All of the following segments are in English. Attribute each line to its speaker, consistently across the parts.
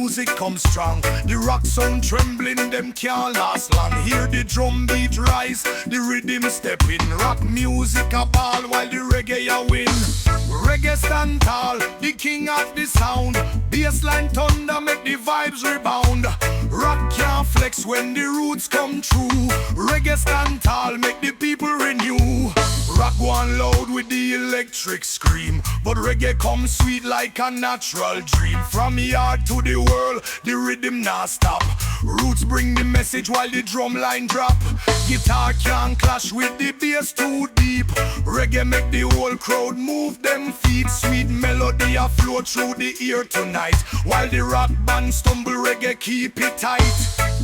Speaker 1: music come strong. The rock sound trembling, them can't last long. Hear the drum beat rise, the rhythm step in. Rock music a ball while the reggae a win. Reggae stand tall, the king of the sound. Bassline thunder make the vibes rebound. Rock can't flex when the roots come true. Reggae stand tall, make the people renew. Rock go on loud with the electric scream, but reggae come sweet like a natural dream. From yard to the world, the rhythm not stop. Roots bring the message while the drum line drop. Guitar can't clash with the bass too deep. Reggae make the whole crowd move them feet. Sweet melody a flow through the ear tonight. While the rock band stumble, reggae keep it tight.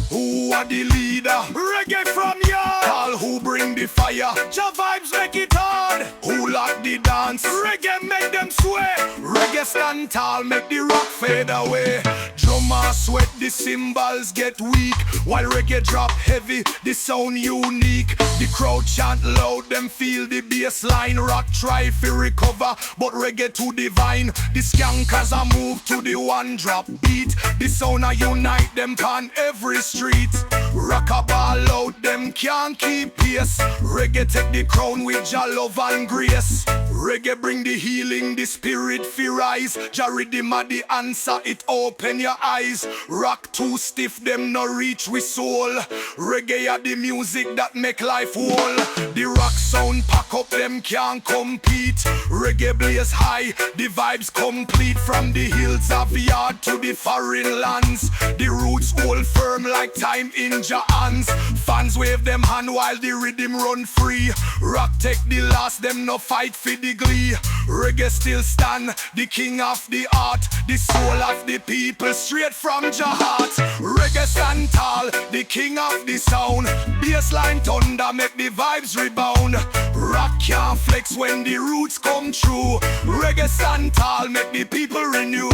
Speaker 1: Who are the leader? Reggae from yard. All who bring the fire. Ja vibes make it hard. Who lock the dance? Reggae make them sway. Reggae stand tall, make the rock fade away. Drummer sweat, the cymbals get weak. While reggae drop heavy, the sound unique. The crowd chant loud, them feel the bass line. Rock try to recover, but reggae too divine. The skankers a move to the one drop beat. The sound a unite them on every street. Rock a ball loud, them can't keep pace. Reggae take the crown with Jah love and grace. Reggae bring the healing, the spirit fi rise. Jah rhythm a the answer, it open your eyes. Rock too stiff, them no reach with soul. Reggae a the music that make life whole. The rock sound pack up, them can't compete. Reggae blaze high, the vibes complete. From the hills of yard to the foreign lands, the roots hold firm like time in Jah hands. Fans wave them hand while the rhythm run free. Rock take the last, them no fight for the glee. Reggae still stand, the king of the art. The soul of the people, straight from Jah heart. Reggae stand tall, the king of the sound. Bassline thunder make the vibes rebound. Rock can't flex when the roots come true. Reggae stand tall, make the people renew.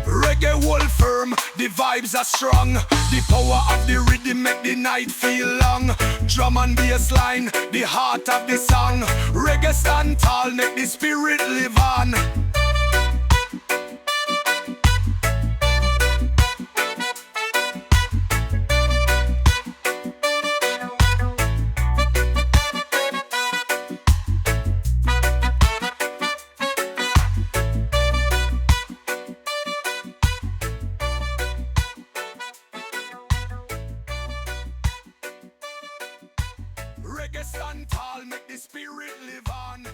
Speaker 1: Reggae hold firm, the vibes are strong. The power of the rhythm make the night feel long. Drum and bass line, the heart of the song. Reggae stand tall, make the spirit live on. Reggae stand tall, make the spirit live on.